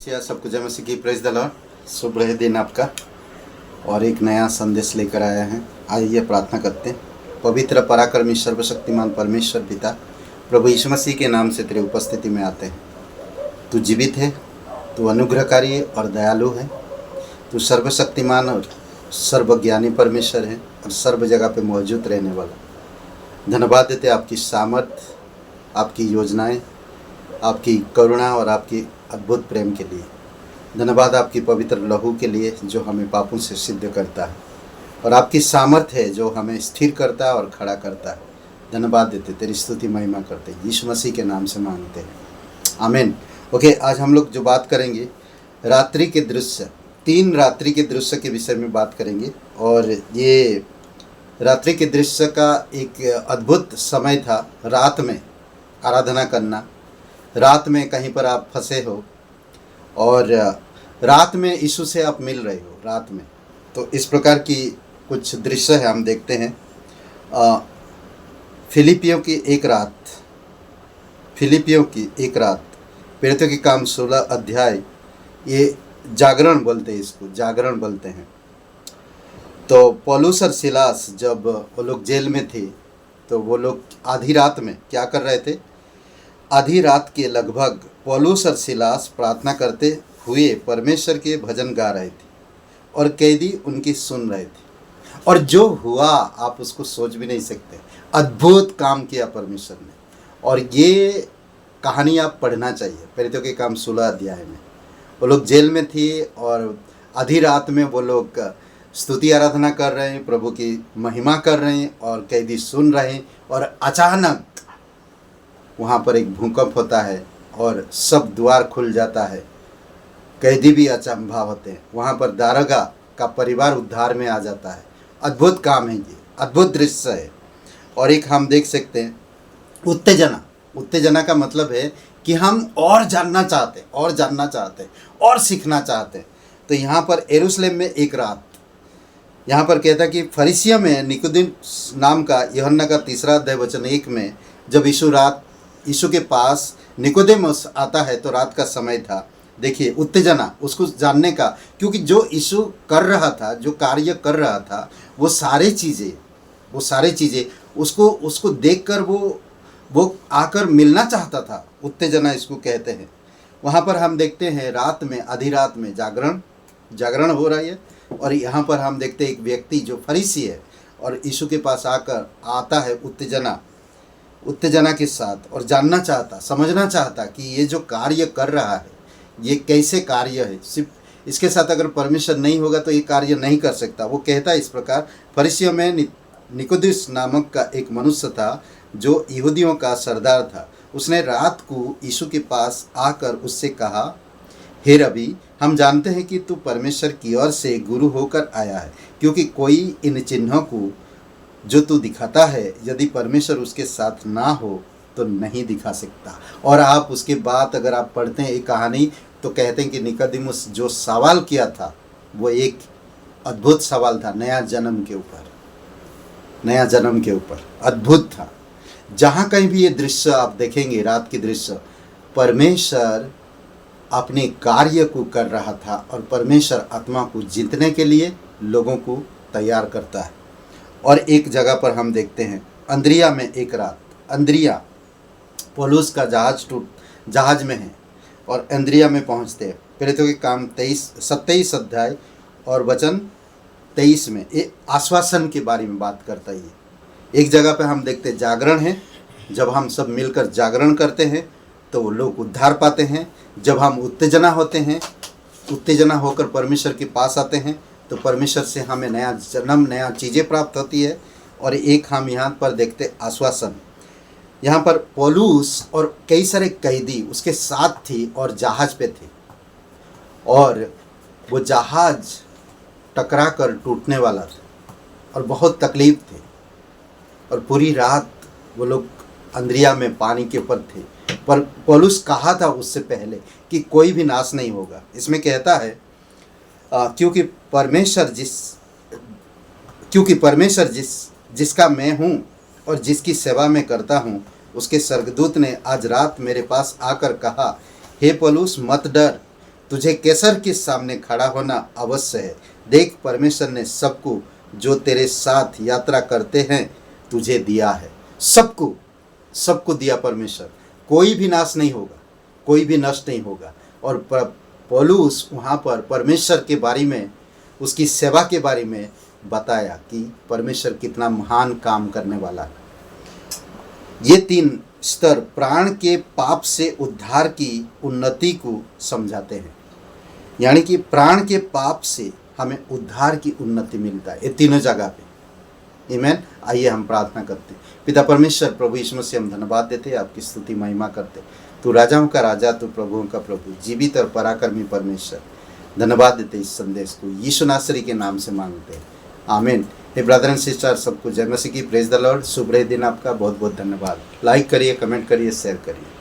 मसीहा सबको जय मसीह की प्रेज द लॉर्ड। शुभ रहे दिन आपका। और एक नया संदेश लेकर आया है। आइए प्रार्थना करते हैं। पवित्र पराक्रमी सर्वशक्तिमान परमेश्वर पिता, प्रभु यीशु मसीह के नाम से तेरे उपस्थिति में आते हैं। तू जीवित है, तू अनुग्रहकारी है और दयालु है। तू सर्वशक्तिमान और सर्वज्ञानी परमेश्वर है और सर्व जगह पे मौजूद रहने वाला। धन्यवाद देते आपकी सामर्थ, आपकी योजनाएं, आपकी करुणा और आपकी अद्भुत प्रेम के लिए। धन्यवाद आपकी पवित्र लहू के लिए जो हमें पापों से सिद्ध करता है, और आपकी सामर्थ है जो हमें स्थिर करता है और खड़ा करता है। धन्यवाद देते, तेरी स्तुति महिमा करते, यीशु मसीह के नाम से मांगते हैं, आमीन। ओके, आज हम लोग जो बात करेंगे रात्रि के दृश्य, 3 रात्रि के दृश्य के विषय में बात करेंगे। और ये रात्रि के दृश्य का एक अद्भुत समय था। रात में आराधना करना, रात में कहीं पर आप फंसे हो और रात में यीशु से आप मिल रहे हो रात में, तो इस प्रकार की कुछ दृश्य है हम देखते हैं। फिलिपियों की एक रात, प्रेरितों के काम 16 अध्याय, ये जागरण बोलते हैं, इसको जागरण बोलते हैं। तो पौलुस और सिलास जब वो लोग जेल में थे, तो वो लोग आधी रात में क्या कर रहे थे? आधी रात के लगभग पौलुस और सिलास प्रार्थना करते हुए परमेश्वर के भजन गा रहे थे और कैदी उनकी सुन रहे थे। और जो हुआ आप उसको सोच भी नहीं सकते। अद्भुत काम किया परमेश्वर ने। और ये कहानी आप पढ़ना चाहिए। प्रेरितों के काम 16 अध्याय में वो लोग जेल में थे और आधी रात में वो लोग स्तुति आराधना कर रहे हैं, प्रभु की महिमा कर रहे हैं और कैदी सुन रहे हैं। और अचानक वहाँ पर एक भूकंप होता है और सब द्वार खुल जाता है। कैदी भी अचंभा होते हैं। वहाँ पर दारोगा का परिवार उद्धार में आ जाता है। अद्भुत काम है ये, अद्भुत दृश्य है। और एक हम देख सकते हैं उत्तेजना का मतलब है कि हम और जानना चाहते हैं और सीखना चाहते हैं। तो यहाँ पर यरूशलेम में एक रात, यहाँ पर कहता है कि फरीसियों में निकोदेमुस नाम का, यूहन्ना का 3 अध्याय वचन 1 में, जब यीशु के पास निकोदेमुस आता है तो रात का समय था। देखिए उत्तेजना उसको जानने का, क्योंकि जो यीशु कर रहा था, जो कार्य कर रहा था, वो सारे चीज़ें उसको देखकर वो आकर मिलना चाहता था। उत्तेजना इसको कहते हैं। वहाँ पर हम देखते हैं रात में, आधी रात में जागरण हो रहा है। और यहाँ पर हम देखते हैं एक व्यक्ति जो फरीसी है और यीशु के पास आता है उत्तेजना के साथ, और जानना चाहता, समझना चाहता कि ये जो कार्य कर रहा है ये कैसे कार्य है। सिर्फ इसके साथ अगर परमेश्वर नहीं होगा तो ये कार्य नहीं कर सकता। वो कहता है इस प्रकार, फरीसियों में निकोदेमुस नामक का एक मनुष्य था जो यहूदियों का सरदार था। उसने रात को यीशु के पास आकर उससे कहा, हे रबी, हम जानते हैं कि तू परमेश्वर की ओर से गुरु होकर आया है, क्योंकि कोई इन चिन्हों को जो तू दिखाता है, यदि परमेश्वर उसके साथ ना हो तो नहीं दिखा सकता। और आप उसके बाद अगर आप पढ़ते हैं एक कहानी, तो कहते हैं कि निकोदेमुस जो सवाल किया था वो एक अद्भुत सवाल था, नया जन्म के ऊपर अद्भुत था। जहाँ कहीं भी ये दृश्य आप देखेंगे, रात के दृश्य, परमेश्वर अपने कार्य को कर रहा था और परमेश्वर आत्मा को जीतने के लिए लोगों को तैयार करता है। और एक जगह पर हम देखते हैं अंद्रिया में एक रात, अंद्रिया पौलुस का जहाज में है और अंद्रिया में पहुंचते हैं। प्रेरितों के काम 27 अध्याय और वचन 23 में ये आश्वासन के बारे में बात करता है। एक जगह पे हम देखते हैं जागरण है। जब हम सब मिलकर जागरण करते हैं तो वो लोग उद्धार पाते हैं। जब हम उत्तेजना होकर परमेश्वर के पास आते हैं तो परमेश्वर से हमें नया जन्म, नया चीज़ें प्राप्त होती है। और एक हम यहाँ पर देखते आश्वासन। यहाँ पर पौलुस और कई सारे कैदी उसके साथ थी और जहाज पे थे, और वो जहाज टकरा कर टूटने वाला था और बहुत तकलीफ थी। और पूरी रात वो लोग अंद्रिया में पानी के ऊपर थे। पर पौलुस कहा था उससे पहले कि कोई भी नाश नहीं होगा। इसमें कहता है क्योंकि परमेश्वर जिसका मैं हूँ और जिसकी सेवा मैं करता हूँ, उसके स्वर्गदूत ने आज रात मेरे पास आकर कहा, हे पौलुस मत डर, तुझे कैसर के सामने खड़ा होना अवश्य है। देख, परमेश्वर ने सबको जो तेरे साथ यात्रा करते हैं तुझे दिया है। सबको सबको दिया परमेश्वर, कोई भी नाश नहीं होगा, कोई भी नष्ट नहीं होगा। और पौलुस वहाँ पर परमेश्वर के बारे में, उसकी सेवा के बारे में बताया कि परमेश्वर कितना महान काम करने वाला है। ये 3 स्तर प्राण के पाप से उद्धार की उन्नति को समझाते हैं। यानी कि प्राण के पाप से हमें उद्धार की उन्नति मिलता है, ये तीनों जगह पे। आमीन। आइए हम प्रार्थना करते हैं। पिता परमेश्वर, प्रभु यीशु मसीह, हम धन्यवाद देते, आपकी स्तुति महिमा करते। तू राजाओं का राजा, तू प्रभुओं का प्रभु, जीवित और पराक्रमी परमेश्वर, धन्यवाद देते। इस संदेश को यीशु नासरी के नाम से मांगते हैं, आमीन। हे ब्रदर एंड सिस्टर, सबको जय मसीह की। Praise the Lord. शुभ दिन आपका। बहुत बहुत धन्यवाद। लाइक करिए, कमेंट करिए, शेयर करिए।